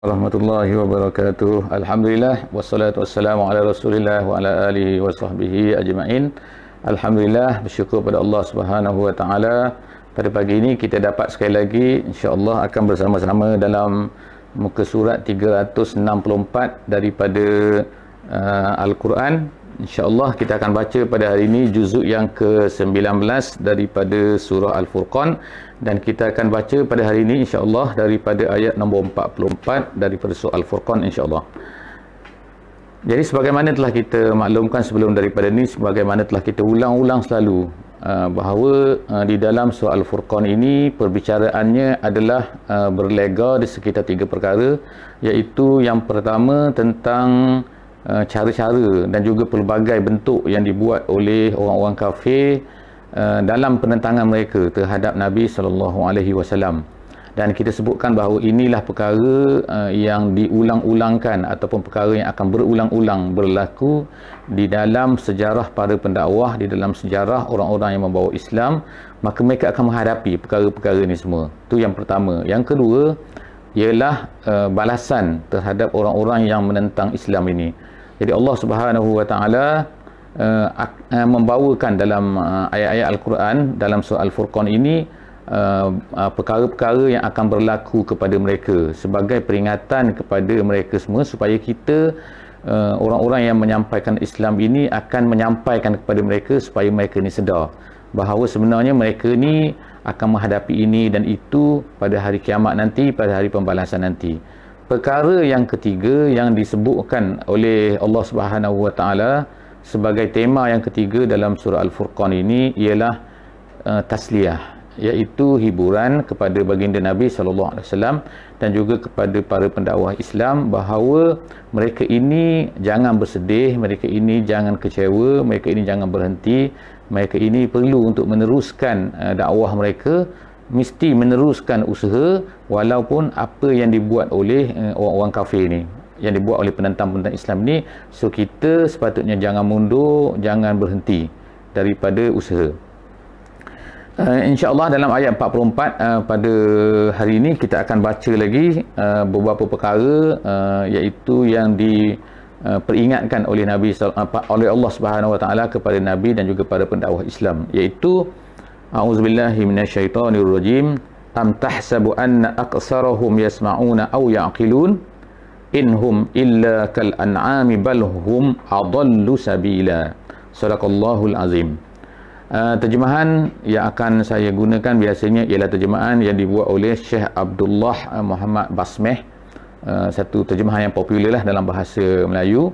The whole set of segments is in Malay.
Warahmatullahi wabarakatuh. Alhamdulillah wassalatu wassalamu ala Rasulillah wa ala alihi wa sahbihi ajma'in. Alhamdulillah, bersyukur pada Allah Subhanahu wa taala. Pada pagi ini kita dapat sekali lagi insya-Allah akan bersama-sama dalam muka surat 364 daripada Al-Quran. InsyaAllah kita akan baca pada hari ini juzuk yang ke-19 daripada surah Al-Furqan, dan kita akan baca pada hari ini insyaAllah daripada ayat nombor 44 daripada surah Al-Furqan insyaAllah. Jadi sebagaimana telah kita maklumkan sebelum daripada ini, sebagaimana telah kita ulang-ulang selalu, bahawa di dalam surah Al-Furqan ini perbicaraannya adalah berlega di sekitar 3 perkara, iaitu yang pertama tentang cara-cara dan juga pelbagai bentuk yang dibuat oleh orang-orang kafir dalam penentangan mereka terhadap Nabi SAW. Dan kita sebutkan bahawa inilah perkara yang diulang-ulangkan ataupun perkara yang akan berulang-ulang berlaku di dalam sejarah para pendakwah, di dalam sejarah orang-orang yang membawa Islam. Maka mereka akan menghadapi perkara-perkara ini semua. Itu yang pertama. Yang kedua ialah balasan terhadap orang-orang yang menentang Islam ini. Jadi Allah Subhanahu wa taala membawakan dalam ayat-ayat Al-Quran dalam surah Al-Furqan ini perkara-perkara yang akan berlaku kepada mereka sebagai peringatan kepada mereka semua, supaya kita orang-orang yang menyampaikan Islam ini akan menyampaikan kepada mereka supaya mereka ni sedar bahawa sebenarnya mereka ni akan menghadapi ini dan itu pada hari kiamat nanti, pada hari pembalasan nanti. Perkara yang ketiga yang disebutkan oleh Allah Subhanahu wa taala sebagai tema yang ketiga dalam surah Al-Furqan ini ialah tasliyah, iaitu hiburan kepada baginda Nabi SAW dan juga kepada para pendakwah Islam bahawa mereka ini jangan bersedih, mereka ini jangan kecewa, mereka ini jangan berhenti, mereka ini perlu untuk meneruskan dakwah mereka, mesti meneruskan usaha walaupun apa yang dibuat oleh orang-orang kafir ni, yang dibuat oleh penentang-penentang Islam ni. So kita sepatutnya jangan mundur, jangan berhenti daripada usaha. InsyaAllah dalam ayat 44 pada hari ini kita akan baca lagi beberapa perkara iaitu yang diperingatkan oleh oleh Allah Subhanahu wa taala kepada Nabi dan juga para pendakwah Islam, iaitu a'udzubillahi minasyaitonirrajim. Am tahsabu anna aqsarahum yasma'una aw ya'qilun inhum illa kal an'ami bal hum adallu sabila. Sadaqallahul azim. Terjemahan yang akan saya gunakan biasanya ialah terjemahan yang dibuat oleh Syekh Abdullah Muhammad Basmeh, satu terjemahan yang popular lah dalam bahasa Melayu.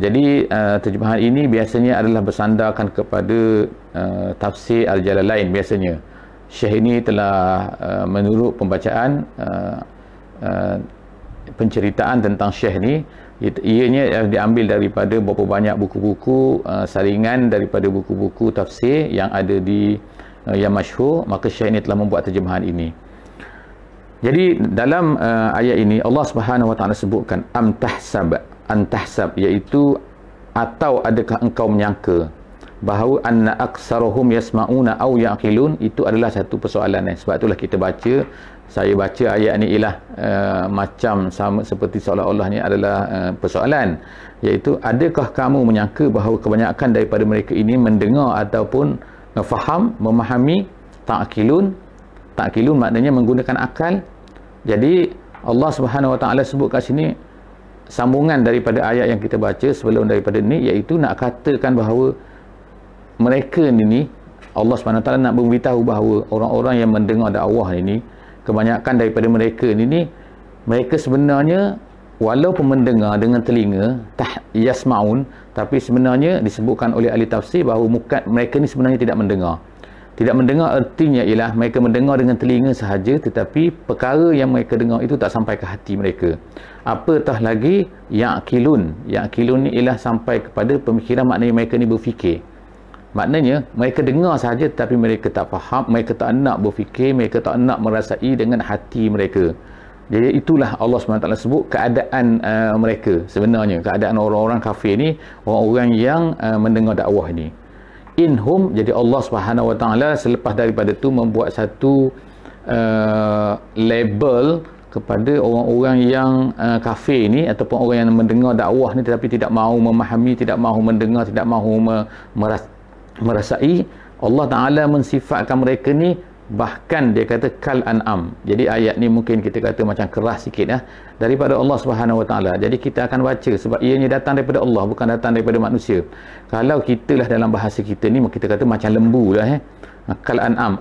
Jadi terjemahan ini biasanya adalah bersandarkan kepada tafsir Al-Jalalain biasanya. Syekh ini telah menurut pembacaan penceritaan tentang Syekh ni, ianya diambil daripada berapa banyak buku-buku saringan daripada buku-buku tafsir yang ada di yang masyhur. Maka Syekh ini telah membuat terjemahan ini. Jadi dalam ayat ini Allah Subhanahu wa taala sebutkan am tahsab, iaitu atau adakah engkau menyangka bahawa anna aksarahum yasma'una aw yaqilun. Itu adalah satu persoalan. Sebab itulah kita baca, saya baca ayat ni ialah macam sama seperti seolah-olah ni adalah persoalan, iaitu adakah kamu menyangka bahawa kebanyakan daripada mereka ini mendengar ataupun faham, memahami. Ta'qilun maknanya menggunakan akal. Jadi Allah Subhanahu wa taala sebut kat sini sambungan daripada ayat yang kita baca sebelum daripada ni, iaitu nak katakan bahawa mereka ni Allah Subhanahu wa taala nak memberitahu bahawa orang-orang yang mendengar dakwah ini, kebanyakan daripada mereka ni mereka sebenarnya walaupun mendengar dengan telinga yasmaun, tapi sebenarnya disebutkan oleh ahli tafsir bahawa mereka ni sebenarnya tidak mendengar. Tidak mendengar artinya ialah mereka mendengar dengan telinga sahaja, tetapi perkara yang mereka dengar itu tak sampai ke hati mereka. Apatah lagi ya'qilun ni ialah sampai kepada pemikiran, maknanya mereka ni berfikir. Maknanya mereka dengar sahaja tetapi mereka tak faham, mereka tak nak berfikir, mereka tak nak merasai dengan hati mereka. Jadi itulah Allah SWT sebut keadaan mereka sebenarnya, keadaan orang-orang kafir ni, orang-orang yang mendengar dakwah ni. Inhum, jadi Allah Subhanahu wa taala selepas daripada itu membuat satu label kepada orang-orang yang kafir ni ataupun orang yang mendengar dakwah ni tetapi tidak mahu memahami, tidak mahu mendengar, tidak mahu merasai. Allah Ta'ala mensifatkan mereka ni bahkan dia kata kal an'am. Jadi ayat ni mungkin kita kata macam keras sikit daripada Allah Subhanahu Wa Ta'ala. Jadi kita akan baca sebab ianya datang daripada Allah, bukan datang daripada manusia. Kalau kita lah dalam bahasa kita ni kita kata macam lembu lah kal an'am.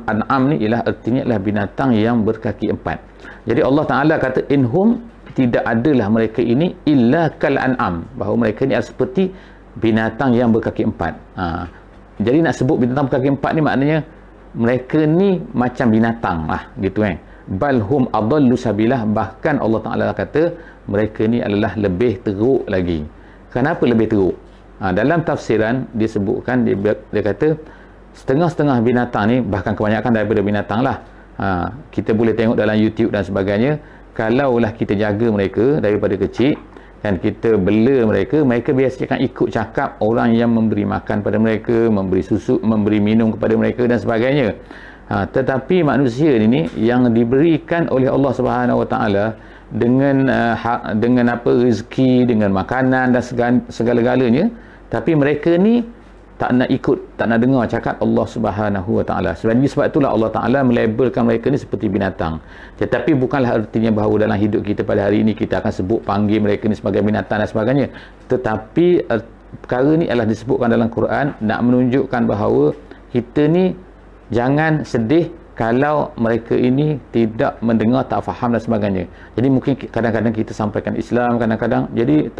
An'am ni ialah artinya ialah binatang yang berkaki empat. Jadi Allah Ta'ala kata inhum, tidak adalah mereka ini illa kal an'am, bahawa mereka ni adalah seperti binatang yang berkaki empat. Jadi nak sebut binatang berkaki empat ni maknanya mereka ni macam binatang gitu bal hum adallu sabilah, bahkan Allah Ta'ala kata mereka ni adalah lebih teruk lagi. Kenapa lebih teruk? Dalam tafsiran disebutkan, dia kata setengah-setengah binatang ni, bahkan kebanyakan daripada binatang lah, kita boleh tengok dalam YouTube dan sebagainya, kalaulah kita jaga mereka daripada kecil dan kita bela mereka, mereka biasa akan ikut cakap orang yang memberi makan pada mereka, memberi susu, memberi minum kepada mereka dan sebagainya. Tetapi manusia ini yang diberikan oleh Allah Subhanahu Wa Taala dengan rezeki, dengan makanan dan segala-galanya, tapi mereka ni tak nak ikut, tak nak dengar cakap Allah Subhanahu Wa Taala. Sebab itulah Allah Taala melabelkan mereka ni seperti binatang. Tetapi bukanlah artinya bahawa dalam hidup kita pada hari ini kita akan sebut panggil mereka ni sebagai binatang dan sebagainya. Tetapi perkara ni adalah disebutkan dalam Quran nak menunjukkan bahawa kita ni jangan sedih kalau mereka ini tidak mendengar, tak faham dan sebagainya. Jadi mungkin kadang-kadang kita sampaikan Islam, kadang-kadang jadi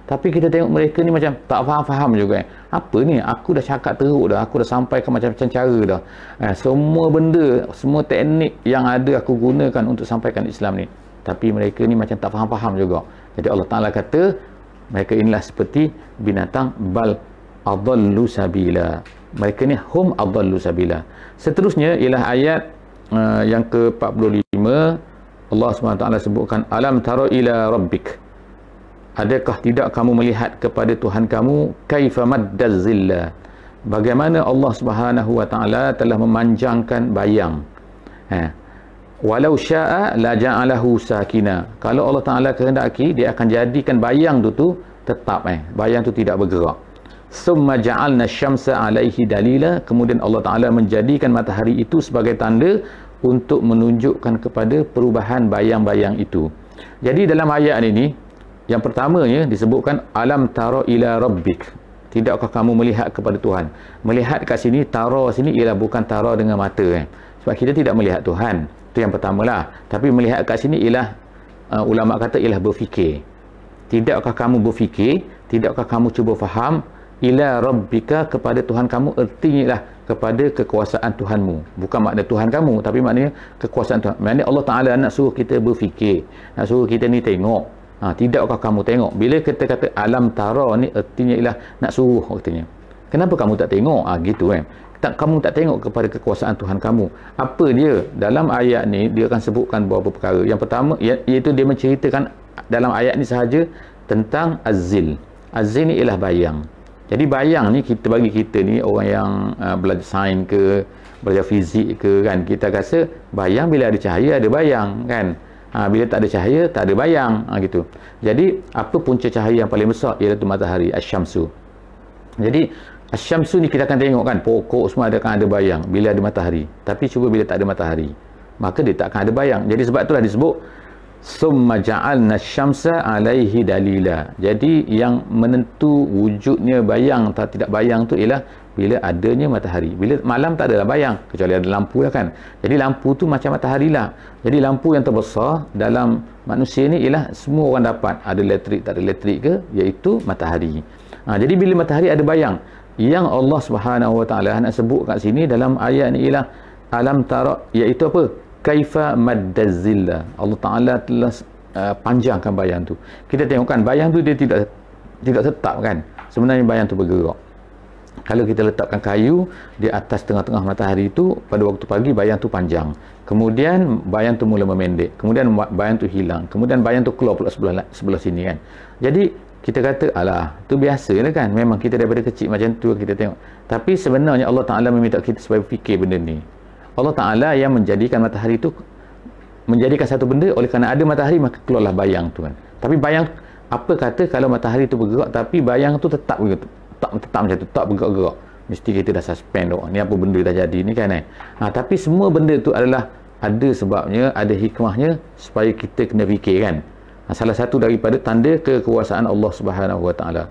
tapi kita tengok mereka ni macam tak faham juga. Apa ni? Aku dah cakap teruk dah. Aku dah sampaikan macam-macam cara dah. Semua benda, semua teknik yang ada aku gunakan untuk sampaikan Islam ni. Tapi mereka ni macam tak faham-faham juga. Jadi Allah Ta'ala kata, mereka inilah seperti binatang, bal adallu sabila. Mereka ni hum adallu sabila. Seterusnya ialah ayat yang ke-45. Allah SWT sebutkan, alam tara ila rabbik. Adakah tidak kamu melihat kepada Tuhan kamu kaifa maddaz zillah, bagaimana Allah Subhanahu Wa Taala telah memanjangkan bayang. Walau syaa la ja'alahu sakina, kalau Allah Taala kehendaki dia akan jadikan bayang tu tetap bayang tu tidak bergerak. Summa ja'alna syamsa 'alaihi dalila, kemudian Allah Taala menjadikan matahari itu sebagai tanda untuk menunjukkan kepada perubahan bayang-bayang itu. Jadi dalam ayat ini yang pertamanya disebutkan alam tara ila rabbik, tidakkah kamu melihat kepada Tuhan. Melihat kat sini, tara sini ialah bukan tara dengan mata sebab kita tidak melihat Tuhan, itu yang pertamalah. Tapi melihat kat sini ialah ulama kata ialah berfikir. Tidakkah kamu berfikir, tidakkah kamu cuba faham ila rabbika, kepada Tuhan kamu, artinya ialah kepada kekuasaan Tuhanmu. Bukan makna Tuhan kamu, tapi maknanya kekuasaan Tuhan. Maknanya Allah Ta'ala nak suruh kita berfikir, nak suruh kita ni tengok. Tidakkah kamu tengok? Bila kita kata alam tara ni artinya ialah nak suruh, artinya kenapa kamu tak tengok? Gitu kamu tak tengok kepada kekuasaan Tuhan kamu. Apa dia? Dalam ayat ni dia akan sebutkan beberapa perkara. Yang pertama iaitu dia menceritakan dalam ayat ni sahaja tentang azil. Azil ni ialah bayang. Jadi bayang ni bagi kita ni orang yang belajar sains ke, belajar fizik ke kan, kita rasa bayang bila ada cahaya ada bayang kan. Bila tak ada cahaya tak ada bayang gitu. Jadi apa punca cahaya yang paling besar? Iaitu matahari, asyamsu. Jadi asyamsu ni kita akan tengok kan, pokok semua akan ada bayang bila ada matahari. Tapi cuba bila tak ada matahari, maka dia tak akan ada bayang. Jadi sebab itulah disebut summa ja'alna syamsa 'alaihi dalila. Jadi yang menentu wujudnya bayang atau tidak bayang tu ialah bila adanya matahari. Bila malam tak adalah bayang, kecuali ada lampu lah kan. Jadi lampu tu macam matahari lah. Jadi lampu yang terbesar dalam manusia ni ialah semua orang dapat, ada elektrik tak ada elektrik ke, iaitu matahari. Jadi bila matahari ada bayang, yang Allah Subhanahu Wa Taala nak sebut kat sini dalam ayat ni ialah alam tara, iaitu apa? Kaifa maddazillah. Allah Ta'ala telah panjangkan bayang tu. Kita tengok kan, bayang tu dia tidak tetap kan. Sebenarnya bayang tu bergerak. Kalau kita letakkan kayu di atas tengah-tengah matahari itu, pada waktu pagi bayang tu panjang. Kemudian bayang tu mula memendek. Kemudian bayang tu hilang. Kemudian bayang tu keluar pula sebelah sini kan. Jadi kita kata, alah, tu biasa lah kan. Memang kita daripada kecil macam tu kita tengok. Tapi sebenarnya Allah Ta'ala meminta kita supaya fikir benda ni. Allah Ta'ala yang menjadikan matahari itu menjadikan satu benda, oleh kerana ada matahari maka keluarlah bayang tu kan. Tapi bayang, apa kata kalau matahari tu bergerak tapi bayang tu tetap bergerak, tetap macam tu, tak bergerak-gerak, mesti kita dah suspend ni apa benda dah jadi ni kan tapi semua benda tu adalah ada sebabnya, ada hikmahnya supaya kita kena fikir kan. Salah satu daripada tanda kekuasaan Allah Subhanahu Wa Taala.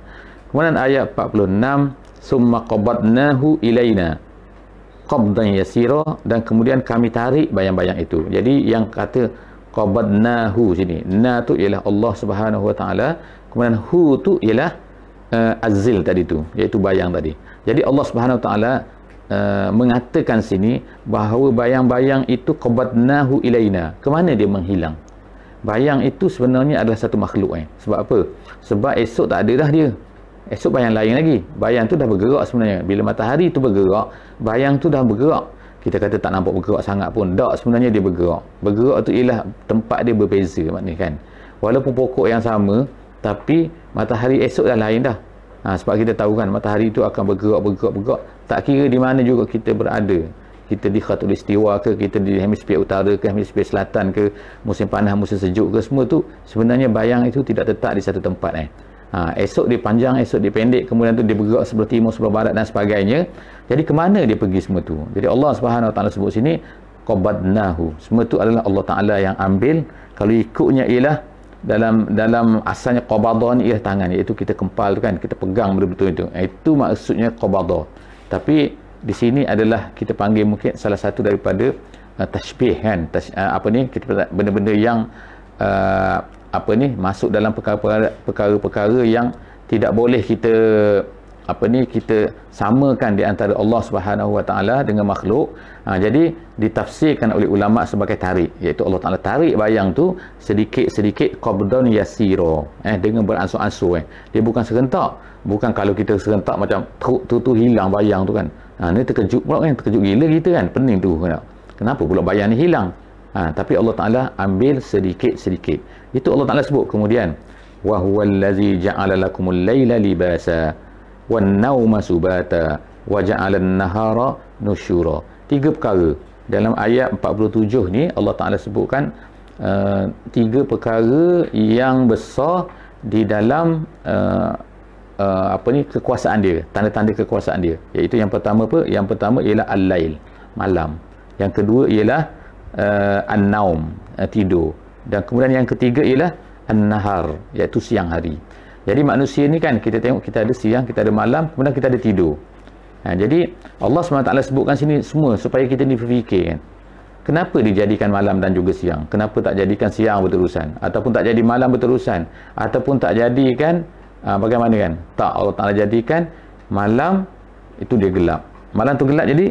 Kemudian ayat 46, summa qabadnahu ilaina qabdan yasira, dan kemudian kami tarik bayang-bayang itu. Jadi yang kata qabadnahu sini, na tu ialah Allah Subhanahu Wa Taala, kemudian hu tu ialah azil tadi tu, iaitu bayang tadi. Jadi Allah Subhanahu Wa Taala mengatakan sini bahawa bayang-bayang itu qabadnahu ilaina. Ke mana dia menghilang? Bayang itu sebenarnya adalah satu makhluk Sebab apa? Sebab esok tak ada dah dia. Esok bayang lain lagi. Bayang tu dah bergerak sebenarnya. Bila matahari tu bergerak, bayang tu dah bergerak. Kita kata tak nampak bergerak sangat pun. Tak, sebenarnya dia bergerak. Bergerak tu ialah tempat dia berbeza maknanya kan. Walaupun pokok yang sama, tapi matahari esok dah lain dah. Sebab kita tahu kan matahari itu akan bergerak. Tak kira di mana juga kita berada. Kita di khatulistiwa ke, kita di hemisfer utara ke, hemisfer selatan ke, musim panas, musim sejuk ke, semua tu sebenarnya bayang itu tidak tetap di satu tempat esok dia panjang, esok dia pendek, kemudian tu dia bergerak sebelah timur, sebelah barat dan sebagainya. Jadi ke mana dia pergi semua tu? Jadi Allah Subhanahu Wa Taala sebut sini qabadnahu. Semua tu adalah Allah Taala yang ambil. Kalau ikutnya ialah dalam asalnya qabadah ni ialah tangan, iaitu kita kempal tu kan, kita pegang betul-betul itu. Itu maksudnya qabadah. Tapi di sini adalah kita panggil mungkin salah satu daripada tashbih kan, kita benda-benda yang masuk dalam perkara-perkara yang tidak boleh kita kita samakan di antara Allah Subhanahu Wa Taala dengan makhluk. Jadi ditafsirkan oleh ulama sebagai tarik, iaitu Allah Taala tarik bayang tu sedikit-sedikit qabdan yasira, dengan beransur-ansur dia bukan serentak. Bukan kalau kita serentak macam tu hilang bayang tu kan. Ni terkejut pula kan, terkejut gila kita kan, pening tu kan. Kenapa pula bayang ni hilang? Tapi Allah Taala ambil sedikit-sedikit. Itu Allah Taala sebut kemudian, wa huwallazi ja'ala lakumul laila libasa wan nauma subata wa ja'ala an-nahara nusyura. 3 perkara dalam ayat 47 ni Allah Taala sebutkan 3 perkara yang besar di dalam kekuasaan dia, tanda-tanda kekuasaan dia, iaitu yang pertama yang pertama ialah al-lail, malam. Yang kedua ialah an-naum, tidur, dan kemudian yang ketiga ialah an-nahar, iaitu siang hari. Jadi manusia ni kan, kita tengok kita ada siang, kita ada malam, kemudian kita ada tidur. Jadi Allah SWT sebutkan sini semua supaya kita ni berfikir kan, kenapa dijadikan malam dan juga siang? Kenapa tak jadikan siang berterusan, ataupun tak jadi malam berterusan, ataupun tak jadikan bagaimana kan? Tak, Allah Ta'ala jadikan malam itu dia gelap. Malam tu gelap, jadi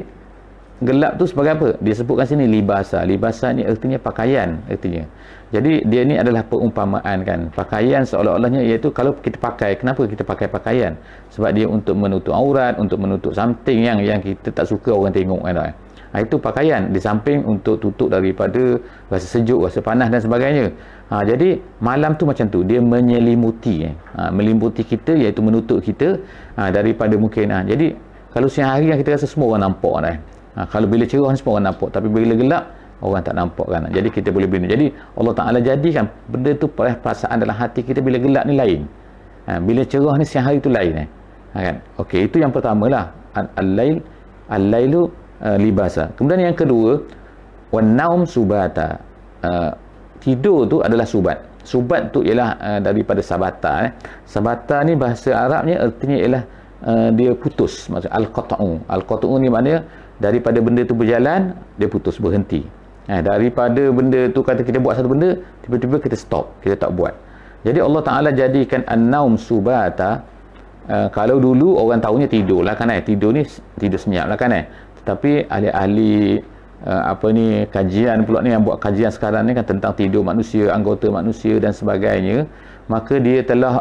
gelap tu sebagai apa? Dia sebutkan sini libasa. Libasa ni artinya pakaian, artinya. Jadi dia ni adalah perumpamaan kan. Pakaian seolah-olahnya iaitu kalau kita pakai, kenapa kita pakai pakaian? Sebab dia untuk menutup aurat, untuk menutup something yang kita tak suka orang tengok kan. Itu pakaian, di samping untuk tutup daripada rasa sejuk, rasa panas dan sebagainya. Jadi malam tu macam tu, dia menyelimuti meliputi kita, iaitu menutup kita daripada mungkin jadi kalau siang hari yang kita rasa semua orang nampak kan. Kalau bila cerah semua orang nampak, tapi bila gelap orang tak nampak kan. Jadi kita boleh bina. Jadi Allah Ta'ala jadikan benda tu perasaan dalam hati kita bila gelap ni lain, bila cerah ni siang hari tu lain kan. Okey, itu yang pertama lah, al-lailu libasa. Kemudian yang kedua, wan naum subata, tidur tu adalah subat. Subat tu ialah daripada sabata. Sabata ni bahasa Arabnya artinya ialah dia putus, maksud al-qat'u. Al-qat'u ni maknanya daripada benda tu berjalan, dia putus, berhenti. Daripada benda tu, kata kita buat satu benda, tiba-tiba kita stop, kita tak buat. Jadi Allah Ta'ala jadikan an-naum subata. Kalau dulu orang tahunya tidur lah kan, tidur ni tidur senyap lah kan. Tetapi ahli-ahli kajian pula ni yang buat kajian sekarang ni kan tentang tidur manusia, anggota manusia dan sebagainya, maka dia telah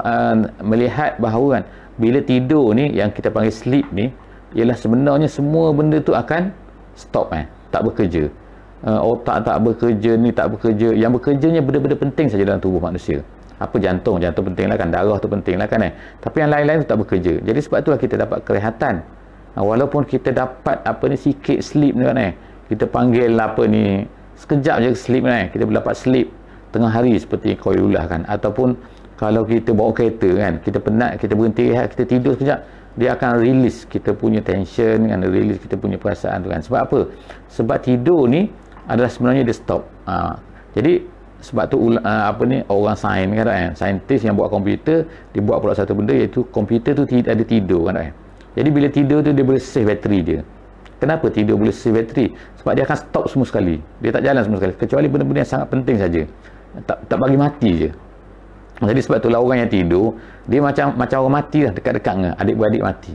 melihat bahawa kan, bila tidur ni yang kita panggil sleep ni, ialah sebenarnya semua benda tu akan stop tak bekerja. Otak tak bekerja, ni tak bekerja. Yang bekerjanya benda-benda penting saja dalam tubuh manusia. Apa jantung penting lah kan, darah tu penting lah kan tapi yang lain-lain tu tak bekerja. Jadi sebab itulah kita dapat kerehatan. Walaupun kita dapat sikit sleep ni kan kita panggil sekejap je sleep kan, kita boleh dapat sleep tengah hari seperti Qailullah kan. Ataupun kalau kita bawa kereta kan, kita penat, kita berhenti rehat, kita tidur sekejap, dia akan release kita punya tension kan, release kita punya perasaan tu kan. Sebab apa? Sebab tidur ni adalah sebenarnya dia stop. Jadi sebab tu orang sains kan, saintis yang buat komputer, dia buat pula satu benda, iaitu komputer tu tidak ada tidur kan. Jadi bila tidur tu dia boleh save bateri dia. Kenapa tidur boleh save bateri? Sebab dia akan stop semua sekali, dia tak jalan semua sekali, kecuali benda-benda yang sangat penting saja, tak bagi mati je. Jadi sebab itulah orang yang tidur, dia macam orang mati lah, dekat-dekat dengan adik-beradik mati.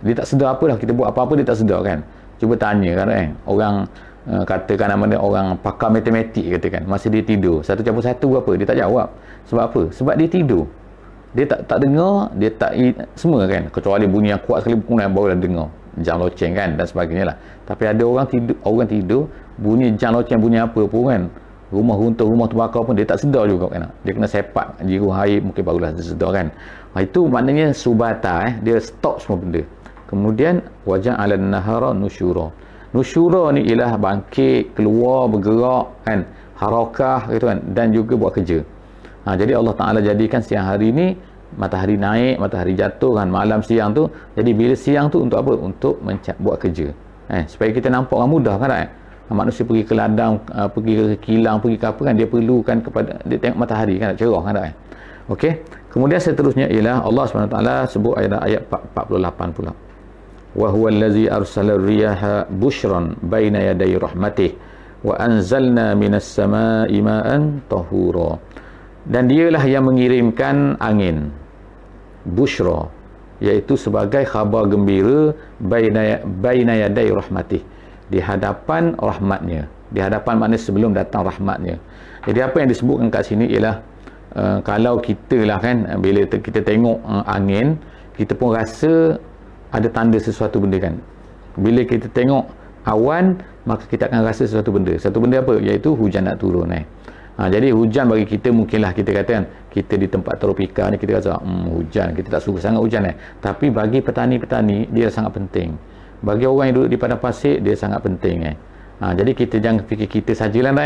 Dia tak sedar apalah, kita buat apa-apa dia tak sedar kan. Cuba tanya kan, orang katakan nama dia orang pakar matematik katakan, masa dia tidur 1+1 berapa, dia tak jawab. Sebab apa? Sebab dia tidur, dia tak dengar, dia tak semua kan, kecuali bunyi yang kuat sekali pun barulah dengar jam loceng kan dan sebagainya lah. Tapi ada orang tidur bunyi jam loceng, bunyi apa pun kan, rumah runtuh, rumah terbakar pun dia tak sedar juga kan. Dia kena sepak jiru air, mungkin barulah dia sedar kan. Itu maknanya subata, dia stop semua benda. Kemudian wajah ala nahara nusyura. Nusyura ni ialah bangkit, keluar, bergerak kan, harakah gitu kan, dan juga buat kerja. Jadi Allah Ta'ala jadikan siang hari ni matahari naik, matahari jatuh kan, malam siang tu. Jadi bila siang tu untuk apa? Untuk buat kerja. Supaya kita nampak orang mudah kan. Manusia pergi ke ladang, pergi ke kilang, pergi ke apa kan, dia perlukan kepada, dia tengok matahari kan, cerah kan. Okey. Kemudian seterusnya ialah Allah SWT sebut ayat 48 pula. Wa huwa allazi arsala riyaha bushran baina yaday rahmatih wa anzalna minas samaa'i ma'an tahura. Dan dialah yang mengirimkan angin bushra, iaitu sebagai khabar gembira baina yaday rahmatih, di hadapan rahmatnya, di hadapan makna sebelum datang rahmatnya. Jadi apa yang disebutkan kat sini ialah kalau kita lah kan, bila kita tengok angin, kita pun rasa ada tanda sesuatu benda kan. Bila kita tengok awan, maka kita akan rasa sesuatu benda. Satu benda apa? Iaitu hujan nak turun. Jadi hujan bagi kita, mungkinlah kita katakan kita di tempat tropika ni, kita rasa hujan, kita tak suka sangat hujan. Tapi bagi petani-petani dia sangat penting. Bagi orang yang duduk di padang pasir, dia sangat penting. Jadi kita jangan fikir kita sajalah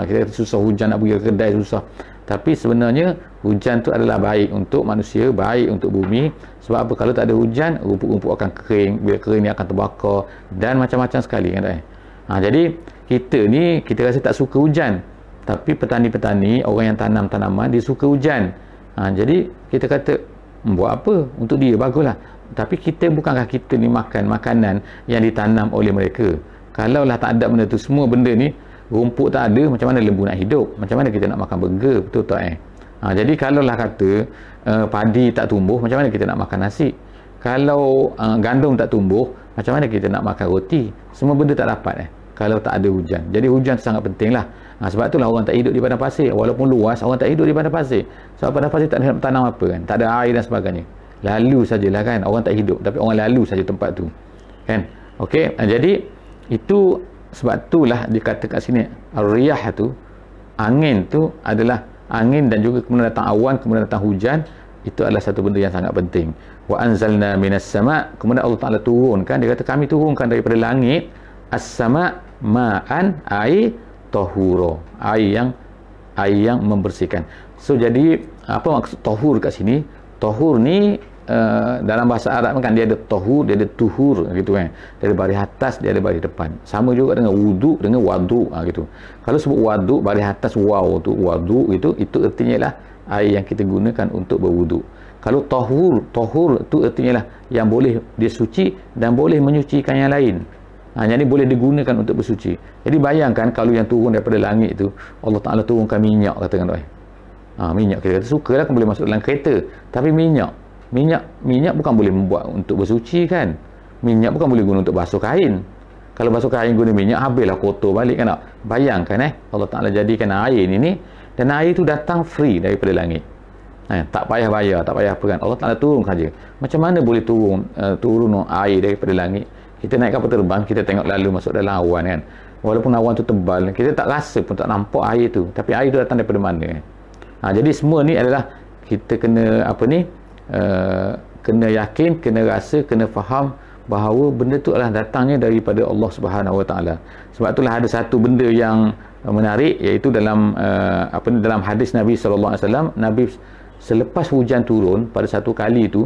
kita susah hujan, nak pergi ke kedai susah. Tapi sebenarnya hujan tu adalah baik untuk manusia, baik untuk bumi. Sebab apa? Kalau tak ada hujan, rumput-rumput akan kering, bila kering ni akan terbakar dan macam-macam sekali kan. Jadi kita ni, kita rasa tak suka hujan, tapi petani-petani, orang yang tanam tanaman, dia suka hujan. Jadi kita kata buat apa untuk dia, baguslah. Tapi kita, bukankah kita ni makan makanan yang ditanam oleh mereka? Kalaulah tak ada benda tu, semua benda ni, rumput tak ada, macam mana lembu nak hidup? Macam mana kita nak makan burger? Betul tak jadi kalaulah kata padi tak tumbuh, macam mana kita nak makan nasi? Kalau gandum tak tumbuh, macam mana kita nak makan roti? Semua benda tak dapat kalau tak ada hujan. Jadi hujan sangat penting lah. Sebab itulah orang tak hidup di padang pasir. Walaupun luas, orang tak hidup di padang pasir. Sebab padang pasir tak ada tanam apa kan, tak ada air dan sebagainya. Lalu sajalah kan, orang tak hidup, tapi orang lalu saja tempat tu kan. Okey, jadi itu sebab itulah dikatakan kat sini ar-riyah tu, angin tu adalah angin, dan juga kemudian datang awan, kemudian datang hujan. Itu adalah satu benda yang sangat penting. Wa anzalna minas sama', kemudian Allah Ta'ala turunkan, dia kata kami turunkan daripada langit as-sama' ma'an, air tahura, air yang membersihkan. So jadi apa maksud tahur kat sini? Tahur ni dalam bahasa Arab kan dia ada tahur, dia ada tuhur gitu kan. Dia ada baris atas, dia ada baris depan. Sama juga dengan wudu dengan wadu gitu. Kalau sebut wadu, baris atas waw tu wadu itu artinya lah air yang kita gunakan untuk berwudu. Kalau tahur tu artinya lah yang boleh dia suci dan boleh menyucikan yang lain. Jadi boleh digunakan untuk bersuci. Jadi bayangkan kalau yang turun daripada langit tu, Allah Ta'ala turunkan minyak, katakan doa. Minyak, kita kata sukalah kan boleh masuk dalam kereta, tapi minyak bukan boleh membuat untuk bersuci kan. Minyak bukan boleh guna untuk basuh kain. Kalau basuh kain guna minyak, habislah kotor balik kan. Bayangkan Allah Ta'ala jadikan air ni, dan air tu datang free daripada langit. Tak payah bayar, tak payah apa kan. Allah Ta'ala turun saja. Macam mana boleh turun air daripada langit? Kita naik kapal terbang, kita tengok lalu masuk dalam awan kan. Walaupun awan tu tebal, kita tak rasa pun, tak nampak air tu. Tapi air tu datang daripada mana kan? Jadi semua ni adalah kita kena kena yakin, kena rasa, kena faham bahawa benda tu adalah datangnya daripada Allah Subhanahu Wa Taala. Sebab itulah ada satu benda yang menarik, iaitu dalam dalam hadis Nabi sallallahu alaihi wasallam, Nabi selepas hujan turun pada satu kali itu,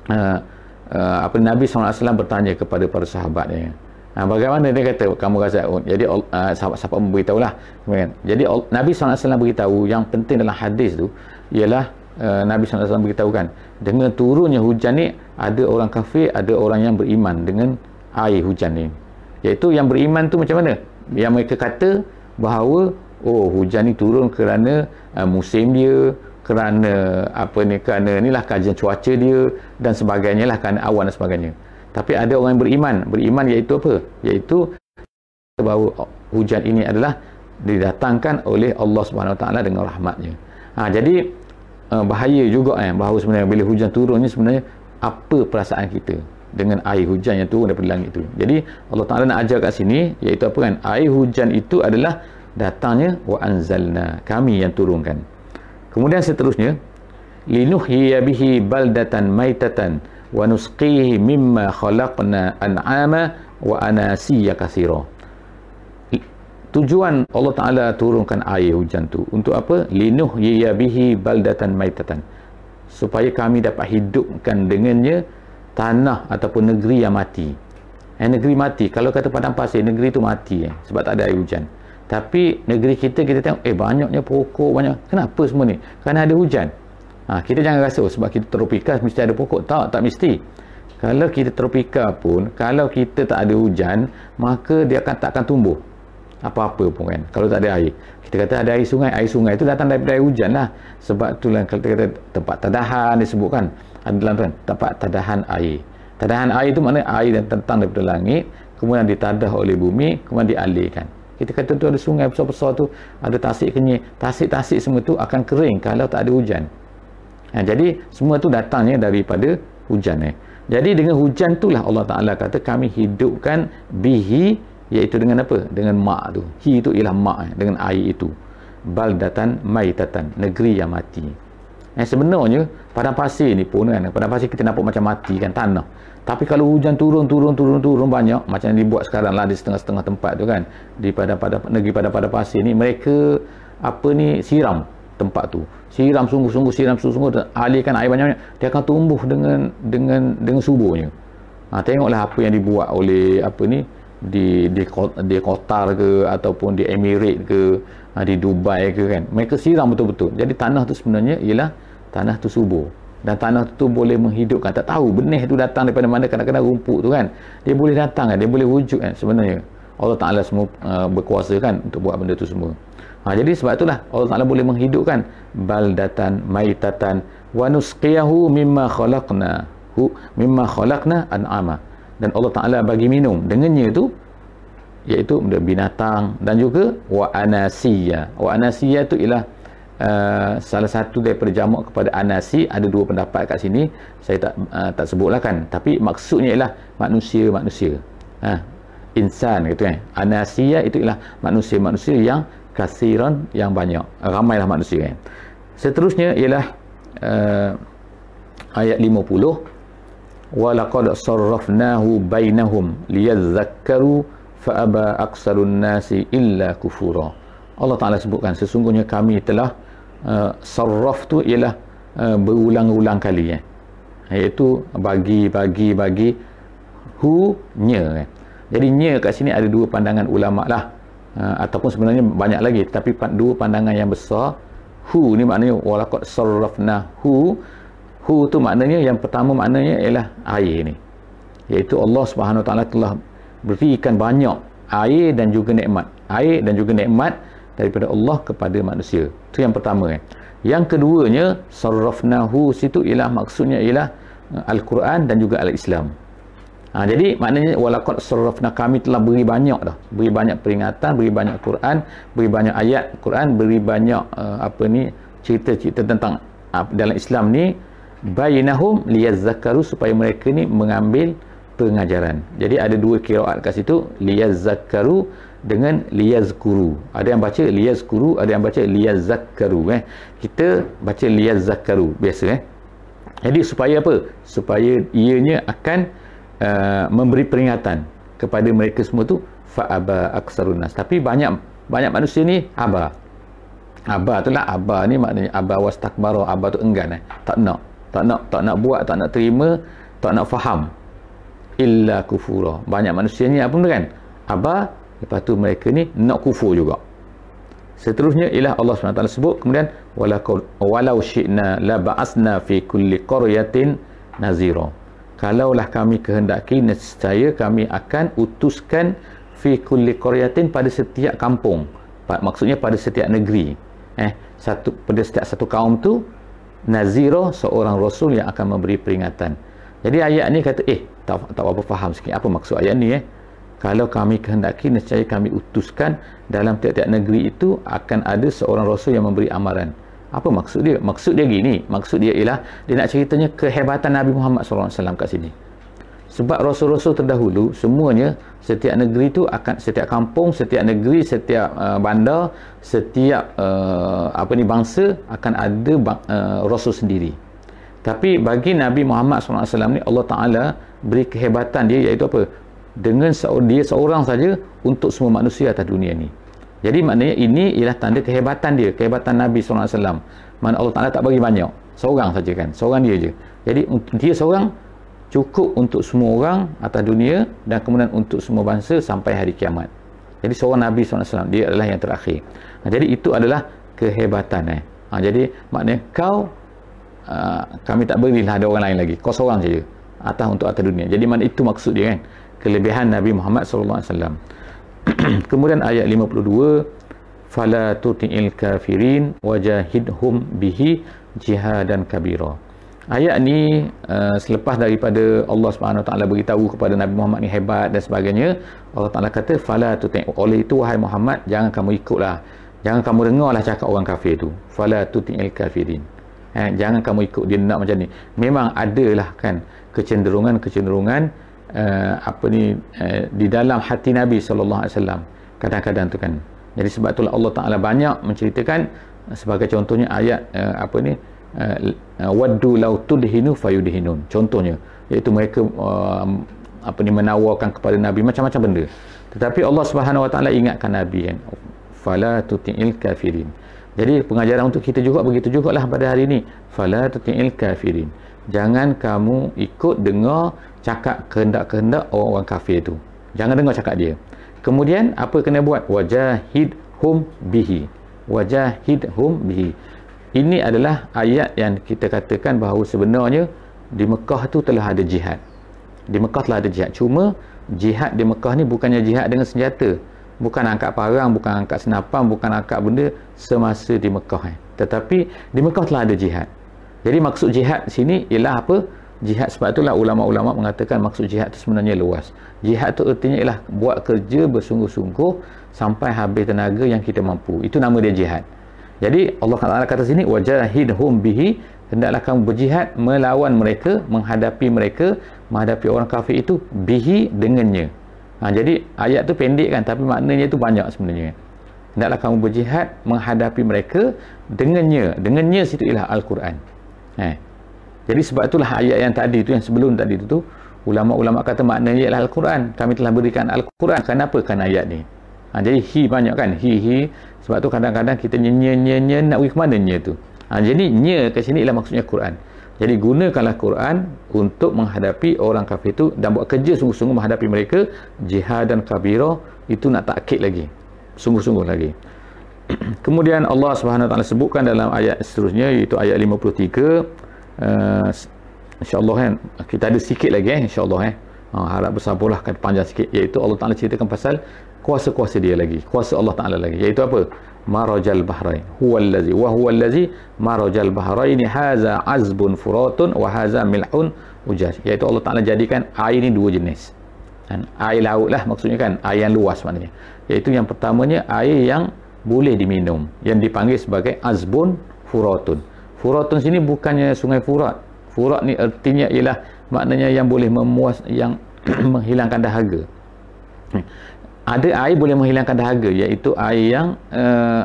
Nabi sallallahu alaihi wasallam bertanya kepada para sahabatnya, bagaimana, dia kata, kamu rasa, jadi sahabat-sahabat memberitahulah. Jadi Nabi sallallahu alaihi wasallam beritahu yang penting dalam hadis tu ialah Nabi sallallahu alaihi wasallam beritahukan, dengan turunnya hujan ni ada orang kafir, ada orang yang beriman dengan air hujan ni. Iaitu yang beriman tu macam mana? Yang mereka kata bahawa hujan ni turun kerana musim dia, kerana kerana inilah kajian cuaca dia dan sebagainya lah, kerana awan dan sebagainya. Tapi ada orang yang beriman iaitu apa? Iaitu bahawa hujan ini adalah didatangkan oleh Allah Subhanahu Wa Taala dengan rahmatnya. Jadi bahaya juga bahawa sebenarnya bila hujan turun ni, sebenarnya apa perasaan kita dengan air hujan yang turun daripada langit itu. Jadi Allah Taala nak ajar kat sini, iaitu apa kan? Air hujan itu adalah datangnya wa anzalna, kami yang turunkan. Kemudian seterusnya, linuhyiya bihi baldatan maitatan wa nusqihi mimma khalaqna an'ama wa anasiya katsira. Tujuan Allah Taala turunkan air hujan tu untuk apa? Linuhyiya bihi baldatan maitatan, supaya kami dapat hidupkan dengannya tanah ataupun negeri yang mati. Negeri mati, kalau kata padang pasir, negeri tu mati sebab tak ada air hujan. Tapi negeri kita tengok banyaknya pokok, banyak. Kenapa semua ni? Kerana ada hujan. Kita jangan rasa sebab kita tropika mesti ada pokok. Tak mesti. Kalau kita tropika pun, kalau kita tak ada hujan, maka dia tak akan tumbuh apa-apa pun kan, kalau tak ada air. Kita kata ada air sungai itu datang daripada air hujan lah. Sebab itulah kalau kita kata tempat tadahan disebutkan, ada dalam tempat tadahan air. Tadahan air itu maknanya air yang datang daripada langit, kemudian ditadah oleh bumi, kemudian dialirkan. Kita kata tu ada sungai besar-besar tu, ada tasik kenyir, tasik-tasik semua tu akan kering kalau tak ada hujan. Jadi semua tu datangnya daripada hujan. Jadi dengan hujan itulah Allah Ta'ala kata kami hidupkan bihi, iaitu dengan apa? Dengan mak tu. Hi itu ialah mak, dengan air itu. Baldatan maitatan, negeri yang mati. Sebenarnya padang pasir ni pun kan, padang pasir kita nampak macam mati kan, tanah. Tapi kalau hujan turun banyak, macam yang dibuat sekarang lah di setengah-setengah tempat tu kan, di negeri padang pasir ni, mereka siram tempat tu, siram sungguh-sungguh dan alirkan air banyak, dia akan tumbuh dengan suburnya. Tengoklah apa yang dibuat oleh di Qatar ke, ataupun di Emirates ke, di Dubai ke kan, mereka siram betul-betul. Jadi tanah tu sebenarnya ialah tanah tu subur, dan tanah tu boleh menghidupkan. Tak tahu benih tu datang daripada mana, kadang-kadang rumput tu kan, dia boleh datang kan, dia boleh wujud kan. Sebenarnya Allah Ta'ala semua berkuasa kan untuk buat benda tu semua. Jadi sebab itulah Allah Ta'ala boleh menghidupkan baldatan maitatan wa nusqiyahu mimma khalaqna an'ama, dan Allah Ta'ala bagi minum dengannya tu, iaitu binatang, dan juga wa anasiya. Wa anasiya tu ialah salah satu daripada jamak kepada anasi. Ada dua pendapat kat sini, saya tak sebutlah kan, tapi maksudnya ialah manusia. Insan gitu kan. Anasiya itu ialah manusia yang kasiran, yang banyak, ramailah manusia kan. Seterusnya ialah ayat 50, walaqad sarrafnahu bainahum liyadhakkaru fa aba aksarun nasi illa kufura. Allah Ta'ala sebutkan sesungguhnya kami telah sarraf tu ialah berulang-ulang kali iaitu bagi nya. Jadi nya kat sini ada dua pandangan ulama lah, ataupun sebenarnya banyak lagi, tapi dua pandangan yang besar. Hu ni maknanya walaqad sarrafnahu. Hu tu maknanya, yang pertama maknanya ialah air ni, iaitu Allah Subhanahu Wa Taala telah berikan banyak air dan juga nikmat daripada Allah kepada manusia. Itu yang pertama. Yang keduanya, sarrafnahu situ ialah maksudnya ialah Al-Quran dan juga Al-Islam. Jadi maknanya walaqad sarrafna, kami telah beri banyak beri banyak peringatan, beri banyak Quran, beri banyak ayat Quran, beri banyak cerita-cerita tentang dalam Islam ni, bainahum liyadzakkaru, supaya mereka ni mengambil pengajaran. Jadi ada dua qiraat kat situ, liyadzakkaru dengan liyazkuru. Ada yang baca liyazkuru, ada yang baca liyadzakkaru. Kita baca liyadzakkaru biasa. Jadi supaya apa? Supaya ianya akan memberi peringatan kepada mereka semua tu, fa'aba aksarun nas. Tapi banyak manusia ni aba tu lah. Aba ni maknanya aba wastakbara. Aba tu enggan, tak nak buat, tak nak terima, tak nak faham. Illa kufura. Banyak manusia ni apa benda kan? Aba, lepas tu mereka ni nak kufur juga. Seterusnya ialah Allah SWT sebut kemudian walau syi'na la ba'asna fi kulli qaryatin nazira. Kalaulah kami kehendaki, nescaya kami akan utuskan fi kulli qaryatin, pada setiap kampung. Maksudnya pada setiap negeri. Pada setiap satu kaum tu nazira, seorang rasul yang akan memberi peringatan. Jadi ayat ni kata tak apa faham sikit apa maksud ayat ni. Kalau kami kehendaki, nescaya kami utuskan dalam tiap-tiap negeri itu akan ada seorang rasul yang memberi amaran. Apa maksud dia? Maksud dia gini. Maksud dia ialah dia nak ceritanya kehebatan Nabi Muhammad SAW kat sini. Sebab rasul-rasul terdahulu semuanya, setiap negeri itu akan, setiap kampung, setiap negeri, setiap bandar, setiap bangsa akan ada rasul sendiri. Tapi bagi Nabi Muhammad SAW ni, Allah Ta'ala beri kehebatan dia, iaitu apa? Dengan dia seorang saja untuk semua manusia atas dunia ni. Jadi maknanya ini ialah tanda kehebatan dia, kehebatan Nabi SAW. Mana Allah Ta'ala tak bagi banyak, seorang saja kan, seorang dia je. Jadi dia seorang cukup untuk semua orang atas dunia, dan kemudian untuk semua bangsa sampai hari kiamat. Jadi seorang Nabi SAW, dia adalah yang terakhir. Jadi itu adalah kehebatan. Jadi maknanya kami tak berilah ada orang lain lagi, kau seorang saja untuk atas dunia. Jadi mana itu maksud dia kan, kelebihan Nabi Muhammad SAW. Kemudian ayat 52, fala tuti'il kafirin wajahidhum bihi jihadan kabira. Ayat ni selepas daripada Allah SWT beritahu kepada Nabi Muhammad ni hebat dan sebagainya, Allah Ta'ala kata fala tuti', oleh itu wahai Muhammad, jangan kamu ikutlah, jangan kamu dengarlah cakap orang kafir tu. Fala tuti'il kafirin, jangan kamu ikut dia nak macam ni. Memang adalah kan kecenderungan di dalam hati Nabi SAW kadang-kadang tu kan. Jadi sebab itulah Allah Ta'ala banyak menceritakan, sebagai contohnya ayat waddu law tudhinu fayudhinun, contohnya, iaitu mereka menawarkan kepada Nabi macam-macam benda. Tetapi Allah Subhanahu Wa Ta'ala ingatkan Nabi kan, fala tuti'il kafirin. Jadi pengajaran untuk kita juga begitu jugalah pada hari ini, fala tuti'il kafirin, jangan kamu ikut dengar cakap kehendak-kehendak orang kafir tu, jangan dengar cakap dia. Kemudian apa kena buat? Wajahidhum bihi, wajahidhum bihi. Ini adalah ayat yang kita katakan bahawa sebenarnya di Mekah tu telah ada jihad. Di Mekah telah ada jihad. Cuma jihad di Mekah ni bukannya jihad dengan senjata, bukan angkat parang, bukan angkat senapan, bukan angkat benda semasa di Mekah. Tetapi di Mekah telah ada jihad. Jadi maksud jihad sini ialah apa? Jihad, sebab itulah ulama-ulama mengatakan maksud jihad itu sebenarnya luas. Jihad tu artinya ialah buat kerja bersungguh-sungguh sampai habis tenaga yang kita mampu. Itu nama dia jihad. Jadi Allah Ta'ala kata sini wajahidhum bihi, hendaklah kamu berjihad melawan mereka, menghadapi mereka, menghadapi orang kafir itu, bihi, dengannya. Jadi ayat tu pendek kan, tapi maknanya itu banyak sebenarnya. Hendaklah kamu berjihad menghadapi mereka dengannya. Dengannya situ ialah Al-Quran. Jadi sebab itulah ayat yang tadi tu, yang sebelum tadi tu, ulama-ulama kata maknanya ialah Al-Quran. Kami telah berikan Al-Quran. Kenapa? Kan ayat ni. Jadi hi banyak kan, hi. Sebab tu kadang-kadang kita nye nak pergi ke mana nye tu. Jadi nye kat sini ialah maksudnya Quran. Jadi gunakanlah Quran untuk menghadapi orang kafir tu dan buat kerja sungguh-sungguh menghadapi mereka. Jihad dan kabira, itu nak takkid lagi, sungguh-sungguh lagi. Kemudian Allah Subhanahu Wa Taala sebutkan dalam ayat seterusnya, iaitu ayat 53. InsyaAllah kan, kita ada sikit lagi insyaAllah harap bersabarlah, kan panjang sikit, iaitu Allah Ta'ala ceritakan pasal kuasa-kuasa dia lagi, kuasa Allah Ta'ala lagi, iaitu apa? Marajal bahrain huwallazi wa huwallazi marajal bahrain haza azbun furatun wa haza milhun ujaj, iaitu Allah Ta'ala jadikan air ni dua jenis, air laut lah maksudnya kan, air yang luas maknanya, iaitu yang pertamanya air yang boleh diminum, yang dipanggil sebagai azbun furatun. Furatun sini bukannya sungai Furat. Furat ni artinya ialah maknanya yang boleh memuas, yang menghilangkan dahaga. Ada air boleh menghilangkan dahaga, iaitu air yang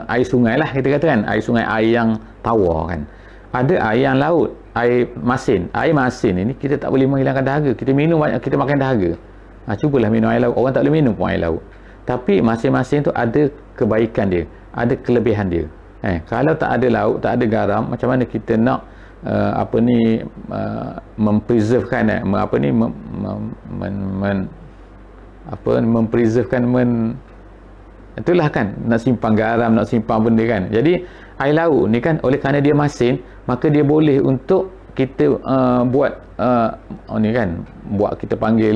air sungai lah kita katakan, air sungai, air yang tawar kan. Ada air yang laut, air masin ini kita tak boleh menghilangkan dahaga. Kita minum banyak, kita makan dahaga. Cubalah minum air laut. Orang tak boleh minum pun air laut. Tapi masing-masing tu ada kebaikan dia, ada kelebihan dia. Kalau tak ada laut, tak ada garam, macam mana kita nak mempreservekan mempreservekan itulah kan, nak simpan garam, nak simpan benda kan. Jadi air laut ni kan, oleh kerana dia masin, maka dia boleh untuk kita buat ni kan, buat kita panggil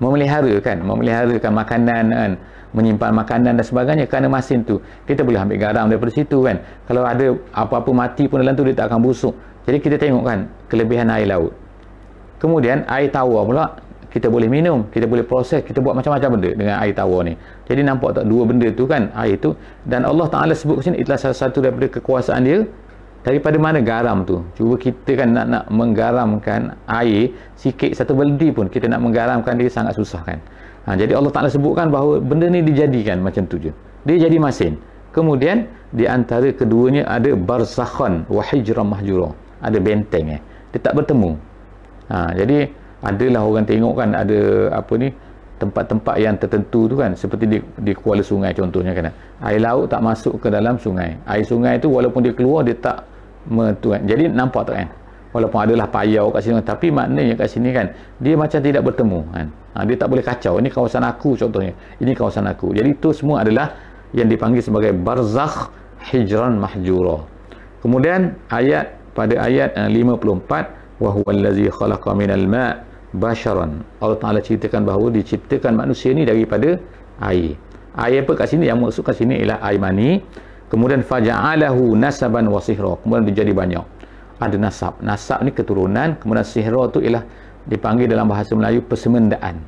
memeliharakan makanan kan, menyimpan makanan dan sebagainya. Kerana masin tu kita boleh ambil garam daripada situ kan. Kalau ada apa-apa mati pun dalam tu, dia tak akan busuk. Jadi kita tengok kan kelebihan air laut. Kemudian air tawar pula kita boleh minum, kita boleh proses, kita buat macam-macam benda dengan air tawar ni. Jadi nampak tak dua benda tu kan, air tu. Dan Allah Ta'ala sebut ke sini, itulah salah satu daripada kekuasaan dia. Daripada mana garam tu? Cuba kita kan nak menggaramkan air sikit, satu beldi pun kita nak menggaramkan dia sangat susah kan. Jadi Allah Ta'ala sebutkan bahawa benda ni dijadikan macam tu je. Dia jadi masin. Kemudian di antara keduanya ada barzakhan wa hijran mahjura. Ada benteng dia tak bertemu. Jadi adalah orang tengok kan, ada tempat-tempat yang tertentu tu kan, seperti di kuala sungai contohnya kan, air laut tak masuk ke dalam sungai. Air sungai tu walaupun dia keluar, dia tak kan. Jadi nampak tak kan, walaupun adalah payau kat sini, tapi maknanya kat sini kan dia macam tidak bertemu kan. Dia tak boleh kacau, ini kawasan aku contohnya, ini kawasan aku. Jadi itu semua adalah yang dipanggil sebagai barzakh hijran mahjura. Kemudian pada ayat 54, wa huwallazi khalaqa minal ma' basharan. Allah Ta'ala ceritakan bahawa diciptakan manusia ni daripada air. Air apa kat sini? Yang maksud kat sini ialah air mani. Kemudian faja'alahu nasaban wa sihra. Kemudian dia jadi banyak. Ada nasab. Nasab ni keturunan. Kemudian sihra tu ialah dipanggil dalam bahasa Melayu persemendaan.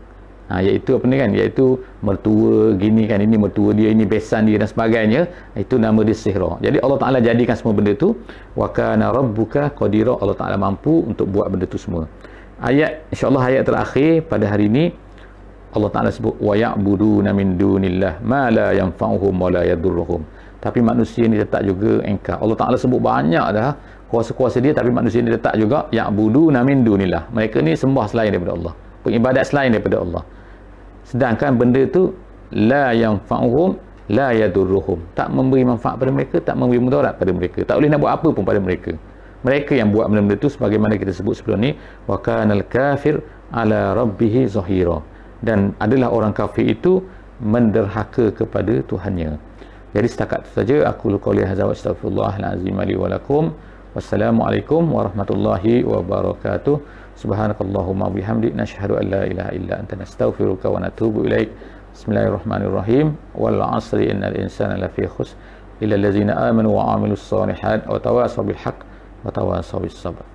Iaitu apa ni kan? Iaitu mertua gini kan, ini mertua dia, ini besan dia dan sebagainya. Itu nama dia sihra. Jadi Allah Ta'ala jadikan semua benda tu. Wa kana rabbuka qadira. Allah Ta'ala mampu untuk buat benda tu semua. InsyaAllah ayat terakhir pada hari ini, Allah Ta'ala sebut wa ya'buduna min dunillah ma la yanfa'uhum wa la yadurruhum. Tapi manusia ni letak juga engkar. Allah Ta'ala sebut banyak dah kuasa-kuasa dia, tapi manusia ni letak juga ya'buduna min dunillah. Mereka ni sembah selain daripada Allah, beribadat selain daripada Allah. Sedangkan benda tu la yanfa'uhum la yadurruhum, tak memberi manfaat pada mereka, tak memberi mudarat pada mereka, tak boleh nak buat apa pun pada mereka. Mereka yang buat benda-benda itu, sebagaimana kita sebut sebelum ni, wa kanal kafir ala rabbihi zahira. Dan adalah orang kafir itu menderhaka kepada Tuhannya. Jadi setakat itu saja aku qouli hadza wa astaghfirullahal azim li wa lakum. Wassalamualaikum warahmatullahi wabarakatuh. Subhanakallahumma bihamdik nashhadu an la ilaha illa anta nastaghfiruka wa natubu ilaik. Bismillahirrahmanirrahim. Wal 'asri innal insana lafi khusr illa allazina amanu wa 'amilus shalihat wa tawasaw bil haqq wa tawasaw bis sabr.